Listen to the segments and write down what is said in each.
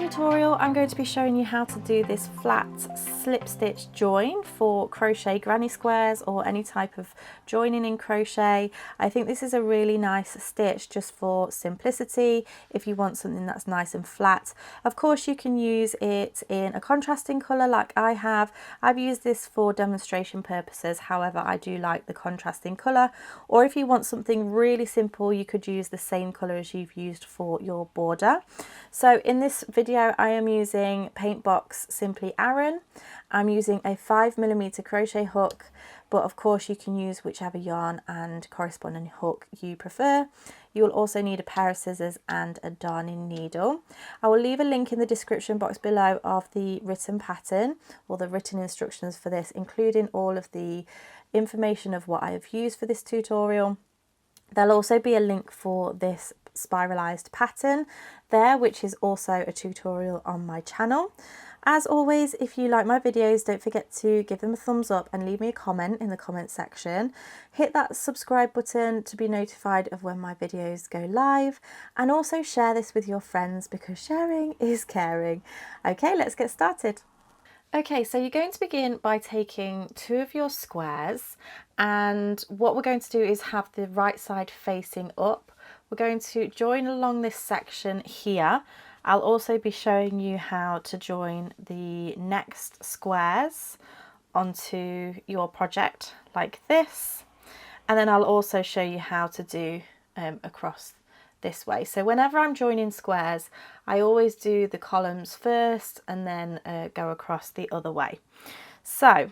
tutorial I'm going to be showing you how to do this flat slip stitch join for crochet granny squares or any type of joining in crochet. I think this is a really nice stitch just for simplicity if you want something that's nice and flat. Of course you can use it in a contrasting colour like I have. I've used this for demonstration purposes, however I do like the contrasting colour, or if you want something really simple you could use the same colour as you've used for your border. So in this video I am using Paintbox Simply Aran. I'm using a 5mm crochet hook, but of course you can use whichever yarn and corresponding hook you prefer. You will also need a pair of scissors and a darning needle. I will leave a link in the description box below of the written pattern or the written instructions for this, including all of the information of what I have used for this tutorial. There'll also be a link for this spiralized pattern there, which is also a tutorial on my channel. As always, if you like my videos, don't forget to give them a thumbs up and leave me a comment in the comment section. Hit that subscribe button to be notified of when my videos go live, and also share this with your friends because sharing is caring. Okay, let's get started. Okay, so you're going to begin by taking two of your squares, and what we're going to do is have the right side facing up. We're going to join along this section here. I'll also be showing you how to join the next squares onto your project like this, and then I'll also show you how to do across this way. So whenever I'm joining squares, I always do the columns first and then go across the other way. So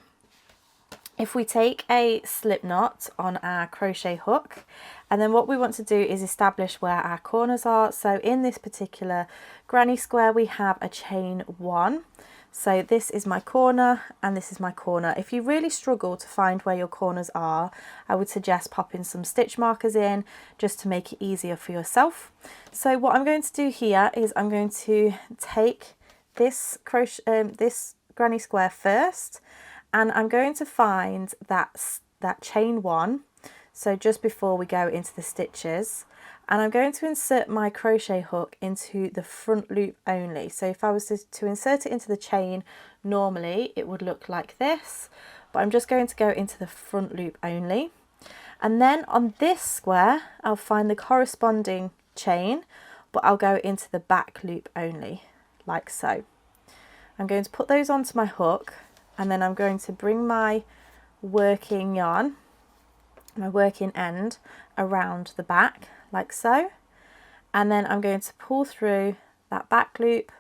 if we take a slip knot on our crochet hook, and then what we want to do is establish where our corners are. So in this particular granny square we have a chain 1. So this is my corner and this is my corner. If you really struggle to find where your corners are, I would suggest popping some stitch markers in just to make it easier for yourself. So what I'm going to do here is I'm going to take this this granny square first, and I'm going to find that chain 1, so just before we go into the stitches, and I'm going to insert my crochet hook into the front loop only. So if I was to insert it into the chain, normally it would look like this, but I'm just going to go into the front loop only. And then on this square I'll find the corresponding chain, but I'll go into the back loop only, like so. I'm going to put those onto my hook, and then I'm going to bring my working yarn, my working end, around the back like so, and then I'm going to pull through that back loop,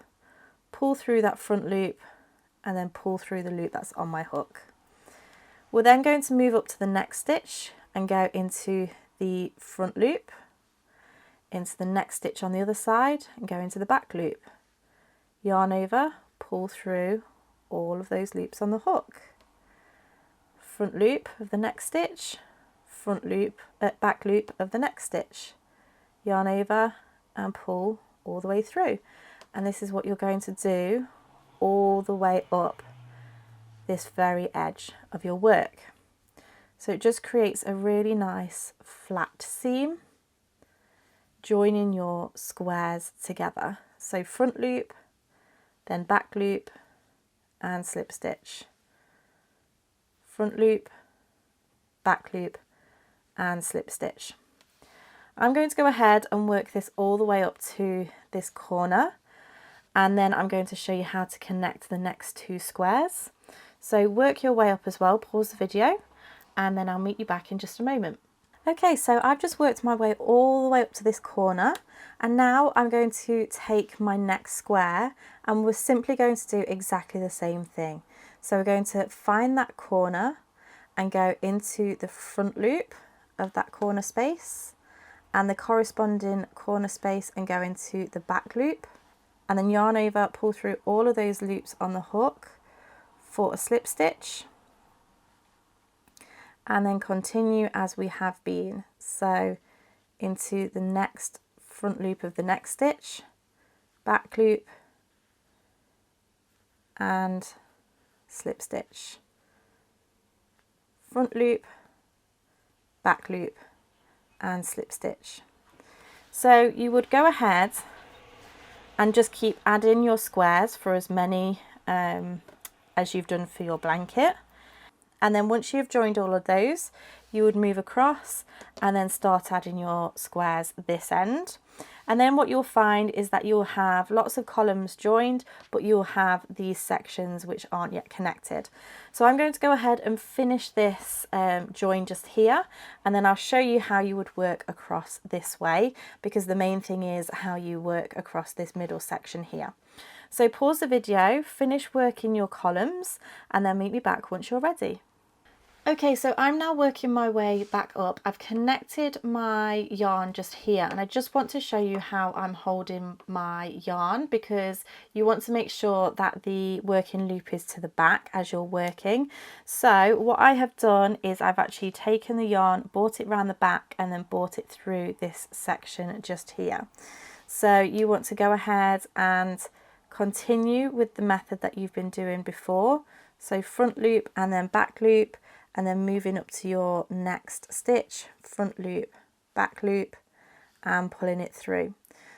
pull through that front loop, and then pull through the loop that's on my hook. We're then going to move up to the next stitch and go into the front loop, into the next stitch on the other side and go into the back loop, yarn over, pull through all of those loops on the hook, front loop of the next stitch, front loop, back loop of the next stitch, yarn over and pull all the way through. And this is what you're going to do all the way up this very edge of your work. So it just creates a really nice flat seam, joining your squares together. So front loop, then back loop and slip stitch, front loop, back loop and slip stitch. I'm going to go ahead and work this all the way up to this corner, and then I'm going to show you how to connect the next two squares. So work your way up as well, pause the video, and then I'll meet you back in just a moment. Okay, so I've just worked my way all the way up to this corner, and now I'm going to take my next square and we're simply going to do exactly the same thing. So we're going to find that corner and go into the front loop of that corner space and the corresponding corner space and go into the back loop, and then yarn over, pull through all of those loops on the hook for a slip stitch, and then continue as we have been. So into the next front loop of the next stitch, back loop and slip stitch, front loop, back loop and slip stitch. So you would go ahead and just keep adding your squares for as many as you've done for your blanket. And then once you've joined all of those, you would move across and then start adding your squares this end. And then what you'll find is that you'll have lots of columns joined, but you'll have these sections which aren't yet connected. So I'm going to go ahead and finish this join just here, and then I'll show you how you would work across this way, because the main thing is how you work across this middle section here. So pause the video, finish working your columns, and then meet me back once you're ready. Okay, so I'm now working my way back up. I've connected my yarn just here, and I just want to show you how I'm holding my yarn, because you want to make sure that the working loop is to the back as you're working. So what I have done is I've actually taken the yarn, brought it around the back, and then brought it through this section just here. So you want to go ahead and continue with the method that you've been doing before. So front loop and then back loop, and then moving up to your next stitch, front loop, back loop, and pulling it through.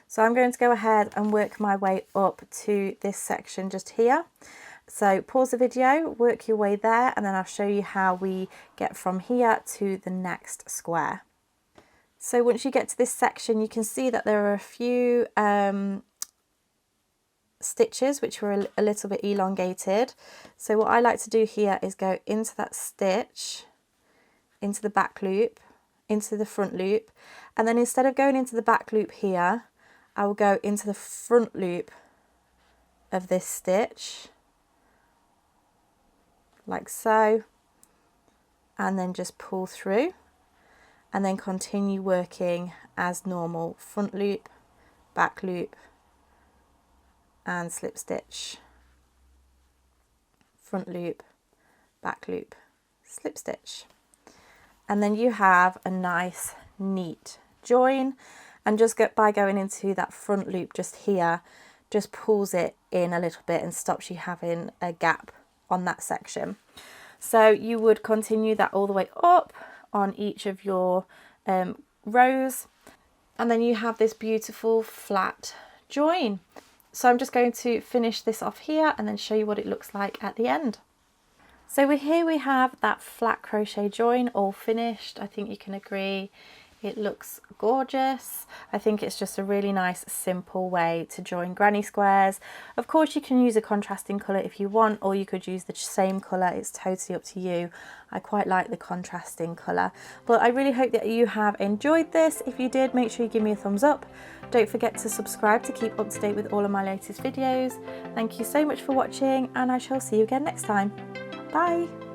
So I'm going to go ahead and work my way up to this section just here. So pause the video, work your way there, and then I'll show you how we get from here to the next square. So once you get to this section, you can see that there are a few stitches which were a little bit elongated. So what I like to do here is go into that stitch, into the back loop, into the front loop, and then instead of going into the back loop here, I will go into the front loop of this stitch like so, and then just pull through, and then continue working as normal, front loop, back loop, and slip stitch, front loop, back loop, slip stitch, and then you have a nice neat join. And just by going into that front loop just here, just pulls it in a little bit and stops you having a gap on that section. So you would continue that all the way up on each of your rows, and then you have this beautiful flat join. So I'm just going to finish this off here and then show you what it looks like at the end. So here we have that flat crochet join all finished. I think you can agree it looks gorgeous. I think it's just a really nice simple way to join granny squares. Of course you can use a contrasting colour if you want, or you could use the same colour, it's totally up to you. I quite like the contrasting colour, but I really hope that you have enjoyed this. If you did, make sure you give me a thumbs up. Don't forget to subscribe to keep up to date with all of my latest videos. Thank you so much for watching, and I shall see you again next time. Bye!